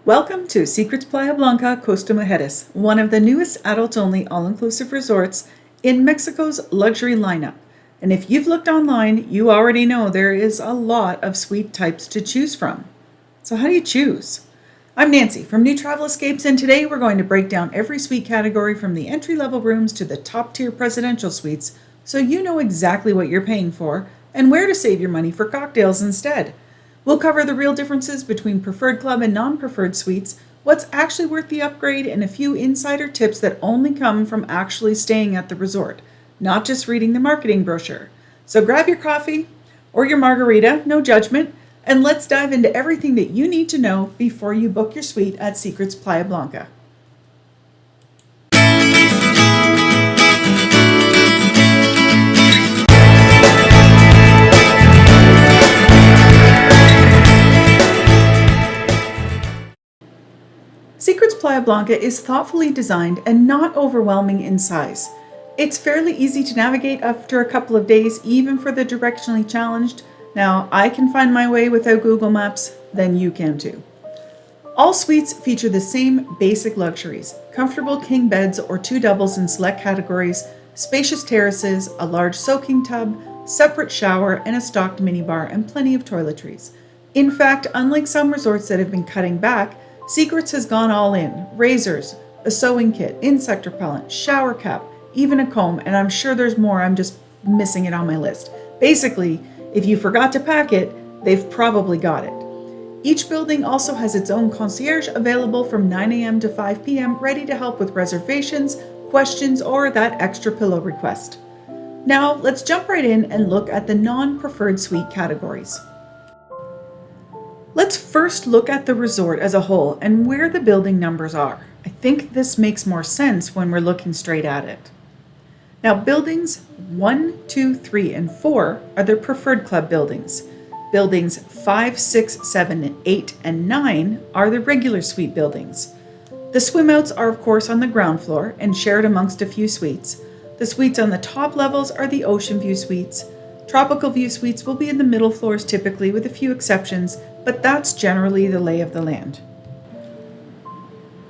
Welcome to Secrets Playa Blanca, Costa, Mujeres, one of the newest adults-only all-inclusive resorts in Mexico's luxury lineup. And if you've looked online, you already know there is a lot of suite types to choose from. So how do you choose? I'm Nancy from New Travel Escapes, and today we're going to break down every suite category from the entry-level rooms to the top-tier presidential suites so you know exactly what you're paying for and where to save your money for cocktails instead. We'll cover the real differences between preferred club and non-preferred suites, what's actually worth the upgrade, and a few insider tips that only come from actually staying at the resort, not just reading the marketing brochure. So grab your coffee or your margarita, no judgment, and let's dive into everything that you need to know before you book your suite at Secrets Playa Blanca. Secrets Playa Blanca is thoughtfully designed and not overwhelming in size. It's fairly easy to navigate after a couple of days, even for the directionally challenged. Now, I can find my way without Google Maps, then you can too. All suites feature the same basic luxuries: comfortable king beds or two doubles in select categories, spacious terraces, a large soaking tub, separate shower, and a stocked minibar and plenty of toiletries. In fact, unlike some resorts that have been cutting back, Secrets has gone all in: razors, a sewing kit, insect repellent, shower cap, even a comb, and I'm sure there's more, I'm just missing it on my list. Basically, if you forgot to pack it, they've probably got it. Each building also has its own concierge available from 9 a.m. to 5 p.m., ready to help with reservations, questions, or that extra pillow request. Now, let's jump right in and look at the non-preferred suite categories. Let's first look at the resort as a whole and where the building numbers are. I think this makes more sense when we're looking straight at it. Now, buildings 1, 2, 3, and 4 are the preferred club buildings. Buildings 5, 6, 7, 8, and 9 are the regular suite buildings. The swimouts are, of course, on the ground floor and shared amongst a few suites. The suites on the top levels are the ocean view suites. Tropical view suites will be in the middle floors typically, with a few exceptions, but that's generally the lay of the land.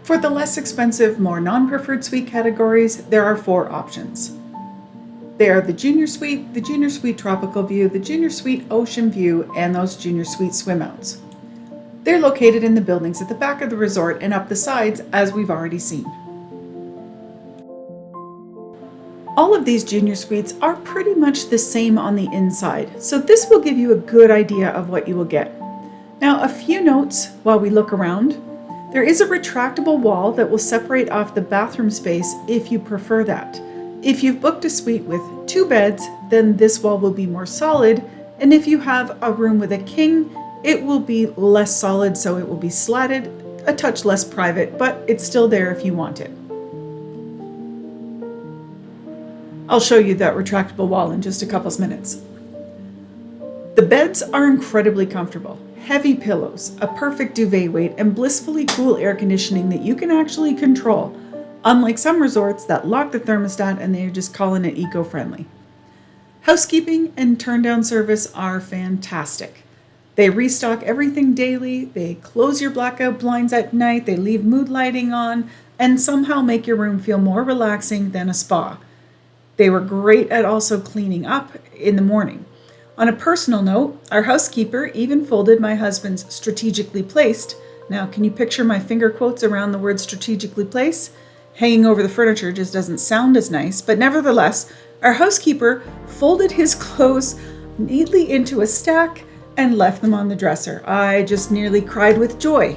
For the less expensive, more non-preferred suite categories, there are 4 options. They are the Junior Suite Tropical View, the Junior Suite Ocean View, and those Junior Suite swimouts. They're located in the buildings at the back of the resort and up the sides, as we've already seen. All of these Junior Suites are pretty much the same on the inside, so this will give you a good idea of what you will get. Now, a few notes while we look around. There is a retractable wall that will separate off the bathroom space if you prefer that. If you've booked a suite with 2 beds, then this wall will be more solid, and if you have a room with a king, it will be less solid, so it will be slatted, a touch less private, but it's still there if you want it. I'll show you that retractable wall in just a couple of minutes. The beds are incredibly comfortable. Heavy pillows, a perfect duvet weight, and blissfully cool air conditioning that you can actually control, unlike some resorts that lock the thermostat and they're just calling it eco-friendly. Housekeeping and turn-down service are fantastic. They restock everything daily, they close your blackout blinds at night, they leave mood lighting on, and somehow make your room feel more relaxing than a spa. They were great at also cleaning up in the morning. On a personal note, our housekeeper even folded my husband's strategically placed. Now, can you picture my finger quotes around the word strategically placed? Hanging over the furniture just doesn't sound as nice, but nevertheless, our housekeeper folded his clothes neatly into a stack and left them on the dresser. I just nearly cried with joy.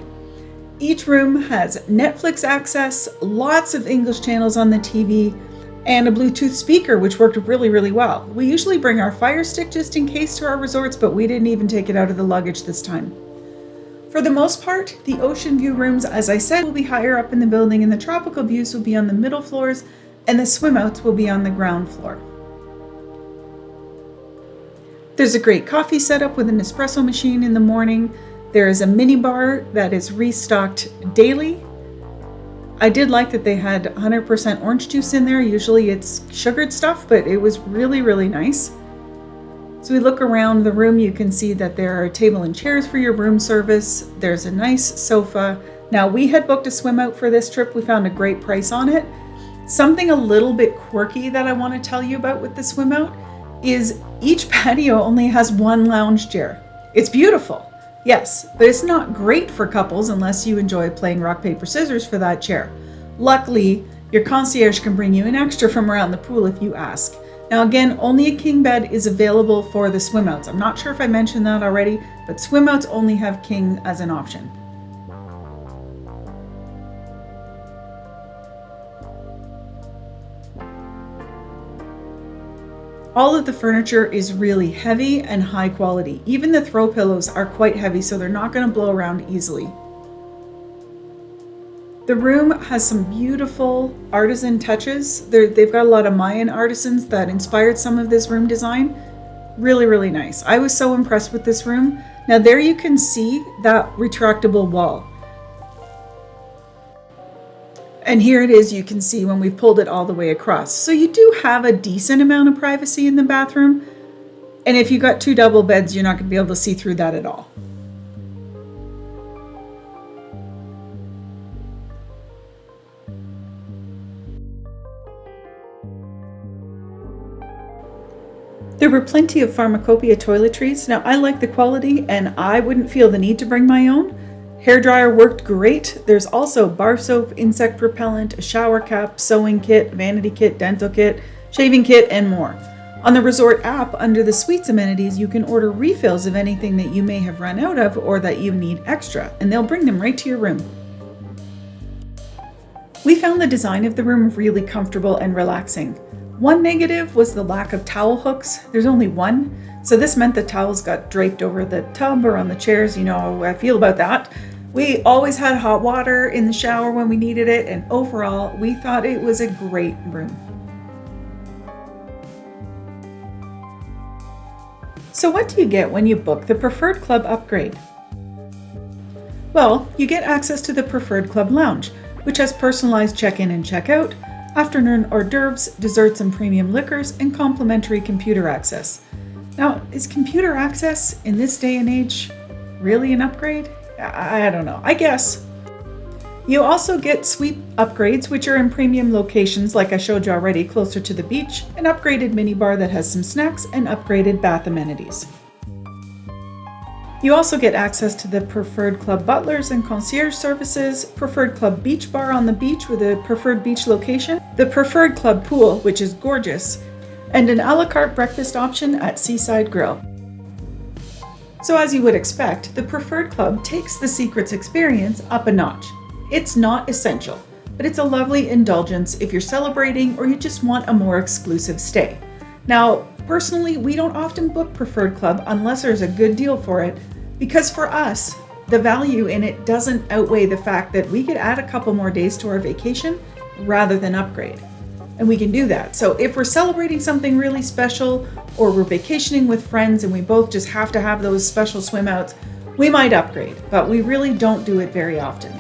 Each room has Netflix access, lots of English channels on the TV, and a Bluetooth speaker, which worked really, really well. We usually bring our Fire Stick just in case to our resorts, but we didn't even take it out of the luggage this time. For the most part, the ocean view rooms, as I said, will be higher up in the building, and the tropical views will be on the middle floors, and the swimouts will be on the ground floor. There's a great coffee setup with an espresso machine in the morning. There is a mini bar that is restocked daily. I did like that they had 100% orange juice in there. Usually it's sugared stuff, but it was really, really nice. So we look around the room, you can see that there are a table and chairs for your room service. There's a nice sofa. Now, we had booked a swim out for this trip. We found a great price on it. Something a little bit quirky that I want to tell you about with the swim out is each patio only has one lounge chair. It's beautiful, yes, but it's not great for couples unless you enjoy playing rock, paper, scissors for that chair. Luckily, your concierge can bring you an extra from around the pool if you ask. Now again, only a king bed is available for the swim outs. I'm not sure if I mentioned that already, but swim outs only have king as an option. All of the furniture is really heavy and high quality. Even the throw pillows are quite heavy, so they're not going to blow around easily. The room has some beautiful artisan touches. They've got a lot of Mayan artisans that inspired some of this room design. Really, really nice. I was so impressed with this room. Now there you can see that retractable wall. And here it is, you can see when we've pulled it all the way across. So you do have a decent amount of privacy in the bathroom. And if you've got two double beds, you're not going to be able to see through that at all. There were plenty of pharmacopoeia toiletries. Now I like the quality and I wouldn't feel the need to bring my own. Hairdryer worked great. There's also bar soap, insect repellent, a shower cap, sewing kit, vanity kit, dental kit, shaving kit, and more. On the resort app, under the suites amenities, you can order refills of anything that you may have run out of or that you need extra, and they'll bring them right to your room. We found the design of the room really comfortable and relaxing. One negative was the lack of towel hooks. There's only one, so this meant the towels got draped over the tub or on the chairs. You know how I feel about that. We always had hot water in the shower when we needed it, and overall, we thought it was a great room. So what do you get when you book the Preferred Club upgrade? Well, you get access to the Preferred Club Lounge, which has personalized check-in and check-out, afternoon hors d'oeuvres, desserts and premium liquors, and complimentary computer access. Now, is computer access in this day and age really an upgrade? I don't know, I guess. You also get suite upgrades, which are in premium locations like I showed you already, closer to the beach, an upgraded minibar that has some snacks, and upgraded bath amenities. You also get access to the Preferred Club butlers and concierge services, Preferred Club beach bar on the beach with a preferred beach location, the Preferred Club pool, which is gorgeous, and an a la carte breakfast option at Seaside Grill. So as you would expect, the Preferred Club takes the Secrets experience up a notch. It's not essential, but it's a lovely indulgence if you're celebrating or you just want a more exclusive stay. Now, personally, we don't often book Preferred Club unless there's a good deal for it, because for us, the value in it doesn't outweigh the fact that we could add a couple more days to our vacation rather than upgrade. And we can do that. So if we're celebrating something really special or we're vacationing with friends and we both just have to have those special swim outs, we might upgrade, but we really don't do it very often.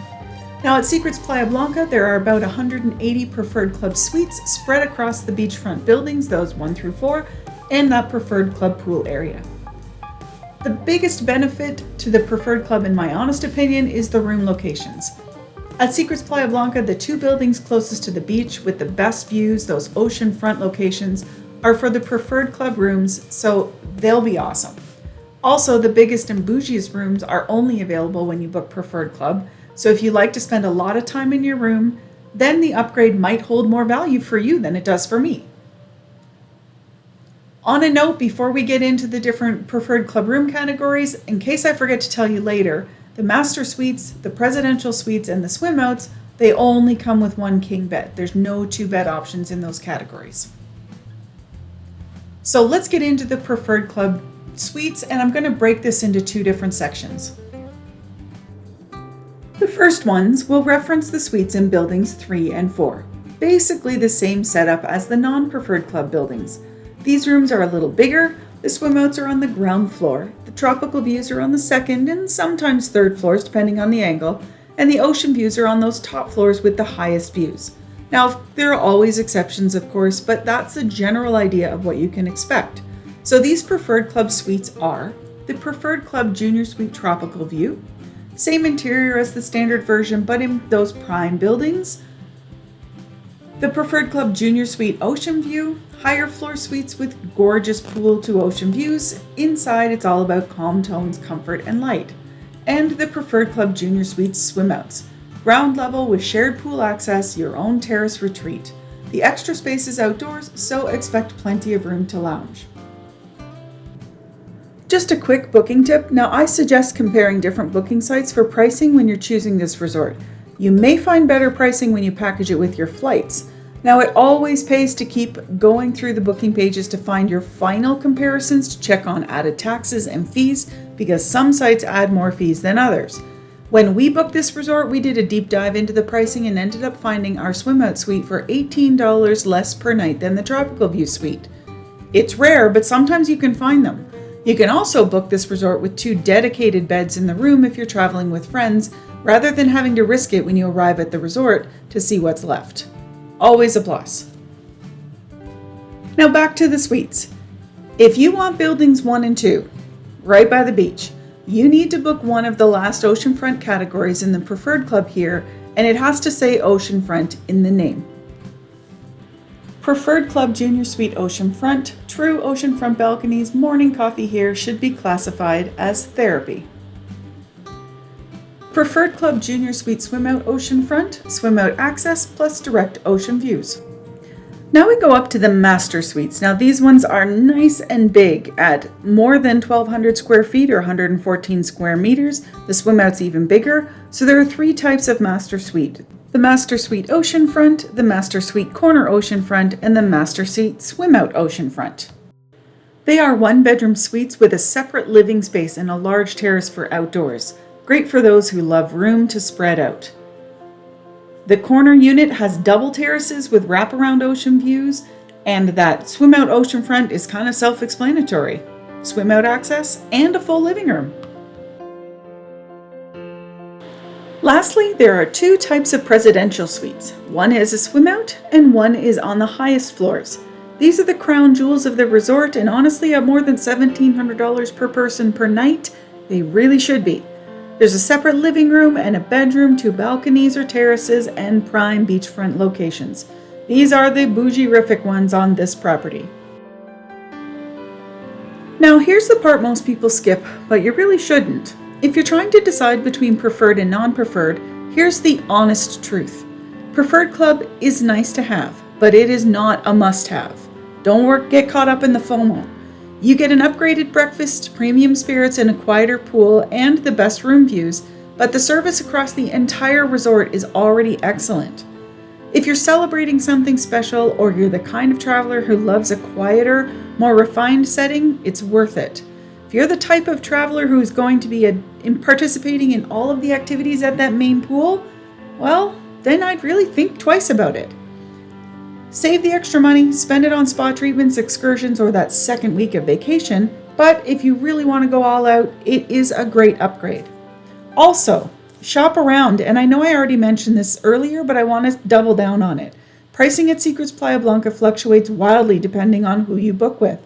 Now at Secrets Playa Blanca, there are about 180 Preferred Club suites spread across the beachfront buildings, those 1 through 4, and that Preferred Club pool area. The biggest benefit to the Preferred Club, in my honest opinion, is the room locations. At Secrets Playa Blanca, the 2 buildings closest to the beach with the best views, those oceanfront locations, are for the Preferred Club rooms, so they'll be awesome. Also, the biggest and bougiest rooms are only available when you book Preferred Club, so if you like to spend a lot of time in your room, then the upgrade might hold more value for you than it does for me. On a note, before we get into the different Preferred Club room categories, in case I forget to tell you later, the Master Suites, the Presidential Suites, and the Swim Outs, they only come with 1 king bed. There's no 2 bed options in those categories. So let's get into the Preferred Club suites, and I'm going to break this into 2 different sections. The first ones will reference the suites in buildings 3 and 4. Basically the same setup as the non-Preferred Club buildings. These rooms are a little bigger, the swim outs are on the ground floor, the tropical views are on the 2nd and sometimes 3rd floors depending on the angle, and the ocean views are on those top floors with the highest views. Now, there are always exceptions of course, but that's the general idea of what you can expect. So these Preferred Club suites are the Preferred Club Junior Suite Tropical View, same interior as the standard version but in those prime buildings. The Preferred Club Junior Suite Ocean View, higher floor suites with gorgeous pool to ocean views. Inside it's all about calm tones, comfort, and light. And the Preferred Club Junior Suite Swim Outs, ground level with shared pool access, your own terrace retreat. The extra space is outdoors, so expect plenty of room to lounge. Just a quick booking tip. Now, I suggest comparing different booking sites for pricing when you're choosing this resort. You may find better pricing when you package it with your flights. Now, it always pays to keep going through the booking pages to find your final comparisons to check on added taxes and fees, because some sites add more fees than others. When we booked this resort, we did a deep dive into the pricing and ended up finding our swim out suite for $18 less per night than the Tropical View suite. It's rare, but sometimes you can find them. You can also book this resort with 2 dedicated beds in the room if you're traveling with friends, rather than having to risk it when you arrive at the resort to see what's left. Always a plus. Now back to the suites. If you want buildings 1 and 2, right by the beach, you need to book one of the last oceanfront categories in the Preferred Club here, and it has to say oceanfront in the name. Preferred Club Junior Suite Oceanfront, true oceanfront balconies, morning coffee here should be classified as therapy. Preferred Club Junior Suite Swim Out Oceanfront, swim out access plus direct ocean views. Now we go up to the Master Suites. Now these ones are nice and big at more than 1,200 square feet or 114 square meters. The swim out's even bigger. So there are 3 types of Master Suite. The Master Suite Oceanfront, the Master Suite Corner Oceanfront, and the Master Suite Swim Out Oceanfront. They are 1-bedroom suites with a separate living space and a large terrace for outdoors. Great for those who love room to spread out. The corner unit has double terraces with wraparound ocean views, and that swim out oceanfront is kind of self-explanatory. Swim out access and a full living room. Lastly, there are 2 types of presidential suites. One is a swim out and one is on the highest floors. These are the crown jewels of the resort, and honestly at more than $1,700 per person per night, they really should be. There's a separate living room and a bedroom, 2 balconies or terraces, and prime beachfront locations. These are the bougie-rific ones on this property. Now here's the part most people skip, but you really shouldn't. If you're trying to decide between preferred and non-preferred, here's the honest truth. Preferred Club is nice to have, but it is not a must-have. Don't get caught up in the FOMO. You get an upgraded breakfast, premium spirits, and a quieter pool, and the best room views, but the service across the entire resort is already excellent. If you're celebrating something special, or you're the kind of traveler who loves a quieter, more refined setting, it's worth it. If you're the type of traveler who's going to be participating in all of the activities at that main pool, well, then I'd really think twice about it. Save the extra money, spend it on spa treatments, excursions, or that second week of vacation, but if you really want to go all out, it is a great upgrade. Also, shop around, and I know I already mentioned this earlier, but I want to double down on it. Pricing at Secrets Playa Blanca fluctuates wildly depending on who you book with.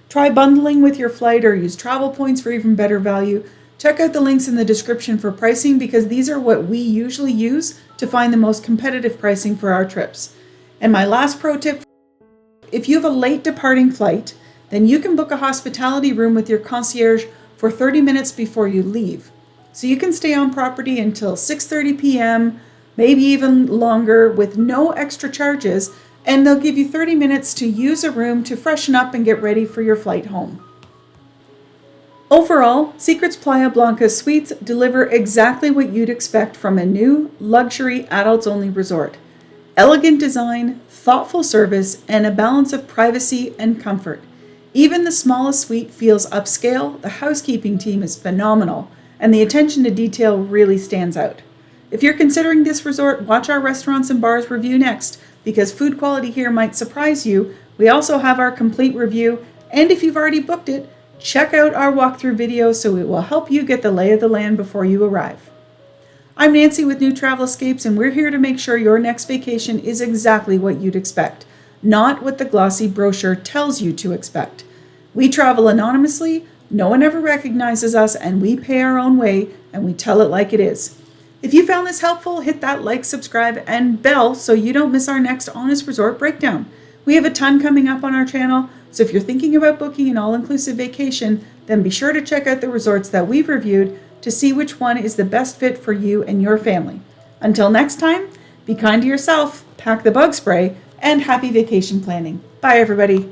Try bundling with your flight or use travel points for even better value. Check out the links in the description for pricing, because these are what we usually use to find the most competitive pricing for our trips. And my last pro tip, if you have a late departing flight, then you can book a hospitality room with your concierge for 30 minutes before you leave. So you can stay on property until 6:30 p.m., maybe even longer, with no extra charges, and they'll give you 30 minutes to use a room to freshen up and get ready for your flight home. Overall, Secrets Playa Blanca suites deliver exactly what you'd expect from a new, luxury, adults-only resort. Elegant design, thoughtful service, and a balance of privacy and comfort. Even the smallest suite feels upscale, the housekeeping team is phenomenal, and the attention to detail really stands out. If you're considering this resort, watch our restaurants and bars review next, because food quality here might surprise you. We also have our complete review, and if you've already booked it, check out our walkthrough video so it will help you get the lay of the land before you arrive. I'm Nancy with New Travel Escapes, and we're here to make sure your next vacation is exactly what you'd expect, not what the glossy brochure tells you to expect. We travel anonymously, no one ever recognizes us, and we pay our own way, and we tell it like it is. If you found this helpful, hit that like, subscribe, and bell so you don't miss our next Honest Resort Breakdown. We have a ton coming up on our channel, so if you're thinking about booking an all-inclusive vacation, then be sure to check out the resorts that we've reviewed to see which one is the best fit for you and your family. Until next time, be kind to yourself, pack the bug spray, and happy vacation planning. Bye, everybody.